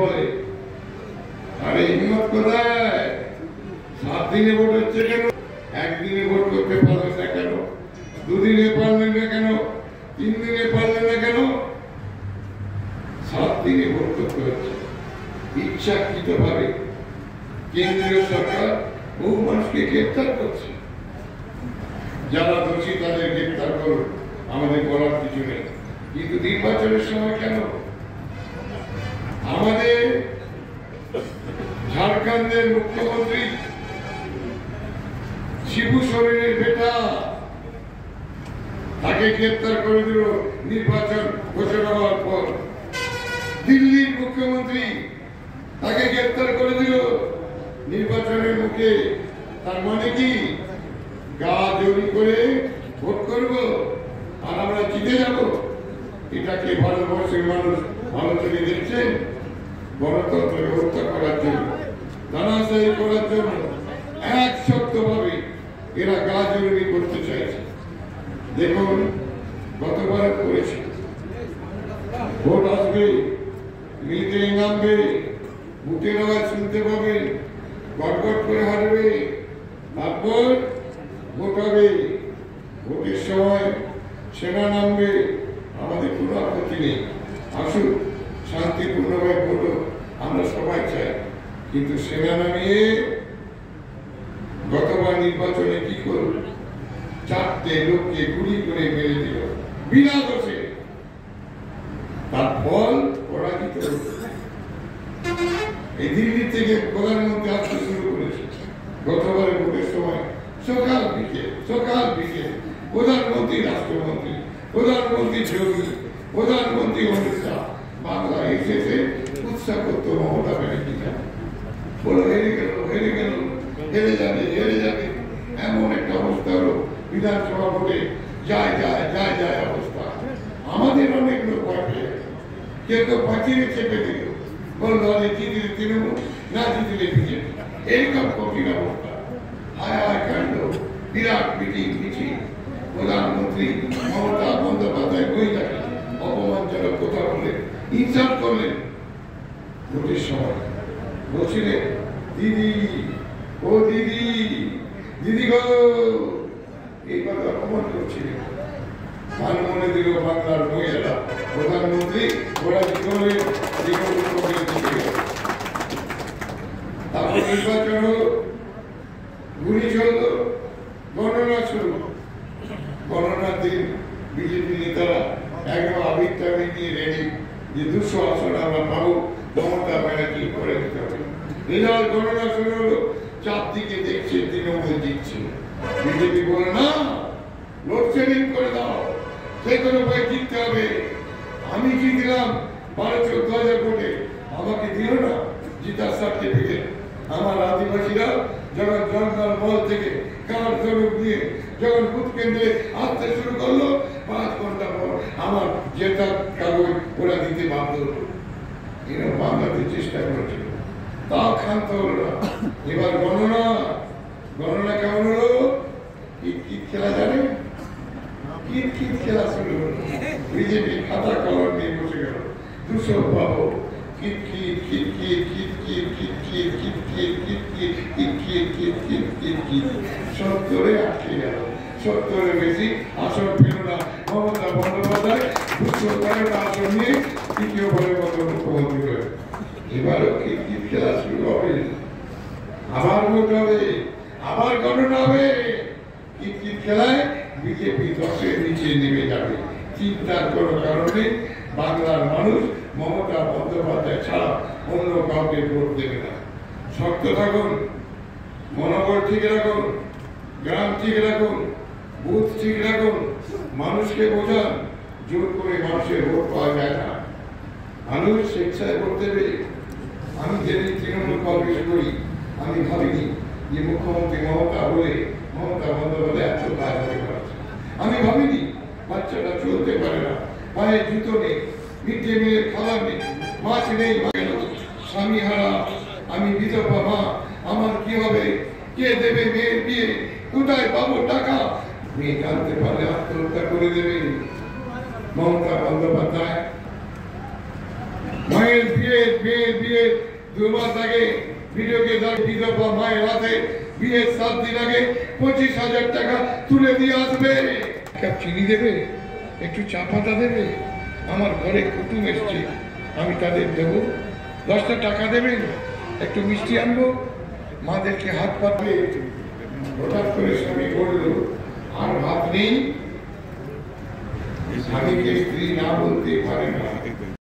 বলে আরে হিম্মত কোথায় 7 দিনে ভোট হচ্ছে কেন একদিনে ভোট করতে পারলেন না কেন 2 দিনে পারলেন না কেন 3 দিনে পারলেন না কেন 7 দিনে ভোট করতে হচ্ছে ইচ্ছাকৃতভাবে কেন্দ্রীয় সরকার বহু মানুষকে গ্রেফতার করছে যারা দোষী তাদের গ্রেফতার করুন আমাদের বলার কিছু নেই কিন্তু নির্বাচনের সময় কেন আমাদের ঝাড়খণ্ডের মুখ্যমন্ত্রী শিবু সোরেনের বেটা তাকে গ্রেফতার করে দিল নির্বাচন ঘোষণা হওয়ার পর দিল্লির মুখ্যমন্ত্রী তাকে গ্রেফতার করে দিল নির্বাচনের মুখে তার মানে কি গা জড়ি করে ভোট করব আর আমরা জিতে যাব এটাকে ভারতবর্ষের মানুষ ভালো চোখে দেখছেন গণতন্ত্রকে হত্যা করার জন্য ধনাশায়ী করার জন্য এক শক্তভাবে এরা গা জড়ি করতে চাইছে দেখুন গতবার করেছে ভোট আসবে মিলিটারি নামবে বুটের আওয়াজ শুনতে পাবে গটগট করে হাঁটবে তারপর ভোট হবে ভোটের সময় সেনা নামবে আমাদের কোনো আপত্তি নেই আসুন শান্তিপূর্ণভাবে ভোট আমরা সবাই চাই কিন্তু সেনা নামিয়ে গতবার নির্বাচনে কি করল 4টে লোককে গুলি করে মেরে দিল বিনা দোষে তার ফল পরাজিত এই দিল্লি থেকে প্রধানমন্ত্রী আসতে শুরু করেছে গতবারের ভোটের সময় সকাল বিকেল প্রধানমন্ত্রী রাষ্ট্রমন্ত্রী প্রধানমন্ত্রী যোগী প্রধানমন্ত্রী অমিত শাহ বাংলা এসেছে উৎসাহ করত মমতা ব্যানার্জি বলো হেরে যাবে এমন একটা অবস্থা হলো বিধানসভা ভোটে যায় অবস্থা আমাদের অনেক লোক কেউ কেউ পাঁচিয়ে চেপে দিল বলল জিতলে তৃণমূল না জিতলে বিজেপি এইরকম কঠিন অবস্থা হায় কাণ্ড বিরাট মিছিল প্রধানমন্ত্রী মমতা বন্দ্যোপাধ্যায় বইটাকে অপমানজনক কথা বললেন ইনসাল্ট করলেন ভোটের সময় বলছিলেন দিদি ও দিদি গো এইভাবে অপমান করছিলেন মান মনে দিল বাংলার মহিলা প্রধানমন্ত্রী ওরা জীবনে তারপর নির্বাচন হলো গুলি চলল গণনা শুরু গণনার দিন বিজেপি নেতারা একদম আবির টাবির নিয়ে রেডি যে 200 আসন আমরা পাবো মমতা ব্যানার্জি করে দিতে হবে রেজাল্ট গণনা শুরু হলো চারদিকে দেখছে তৃণমূল জিতছে বিজেপি বলে না লোডশেডিং করে দাও যে কোনো উপায় জিততে হবে আমি জিতলাম 12-14,000 ভোটে আমাকে দিল না জিতার সার্টিফিকেট আমার আদিবাসীরা যখন জঙ্গল মল থেকে কার জরুর দিয়ে যখন বুথ কেন্দ্রে আসতে শুরু করলো 5 ঘন্টা পর আমার জেতার কাগজ ওরা দিতে বাধ্য হলো এরা বাংলাতে চেষ্টা করেছিল তাও ক্ষান্ত হলো না এবার গণনা কেমন হলো কিট খেলা জানে কিট খেলা শুরু হলো বিজেপি খাতা কলম নিয়ে বসে গেল 200 পাবো সত্তরে আটকে গেল 70-এর বেশি আসন পেল না মমতা বন্দ্যোপাধ্যায় 213টা আসন নিয়ে তৃতীয়বারের মতো মুখ্যমন্ত্রী হয়ে এবারও কিট খেলা শুরু হবে আবার ভোট হবে আবার গণনা হবে কিট খেলায় বিজেপি 10-এর নিচে নেমে যাবে চিন্তার কোনো কারণে বাংলার মানুষ মমতা বন্দ্যোপাধ্যায় ছাড়া অন্য কাউকে ভোট দেবে না শক্ত থাকুন মনোবল ঠিক রাখুন গ্রাম ঠিক রাখুন বুথ ঠিক রাখুন মানুষকে বোঝান জোর করে মানুষের ভোট পাওয়া যায় না মানুষ স্বেচ্ছায় ভোট দেবে আমি যেদিন তৃণমূল কংগ্রেস করি আমি ভাবিনি যে মুখ্যমন্ত্রী মমতা বন্দ্যোপাধ্যায় এত কাজ হতে পারছে আমি ভাবিনি বাচ্চাটা চলতে পারে না পায়ে জুতো নেই মিড ডে মিলের খাবার নেই মাছ নেই স্বামী হারা আমি বিধবা মা আমার কি হবে কে দেবে মেয়ের বিয়ে কোথায় পাবো টাকা মেয়ে জানতে পারলে আত্মহত্যা করে দেবে মমতা বন্দ্যোপাধ্যায় মায়ের বিয়ে 2 মাস আগে ভিডিওকে বিধবা মায়ের হাতে বিয়ের 7 দিন আগে 25,000 টাকা তুলে দিয়ে আসবে। কাপ চিনি দেবে, একটু চা পাতা দেবে, আমার ঘরে কুটুম এসছে আমি তাদের দেবো, 10টা টাকা দেবেন, একটু মিষ্টি আনবো, মাদেরকে হাত পাতলে হঠাৎ করে স্বামী বলল আর ভাত নেই, স্বামীকে স্ত্রী না বলতে পারে না।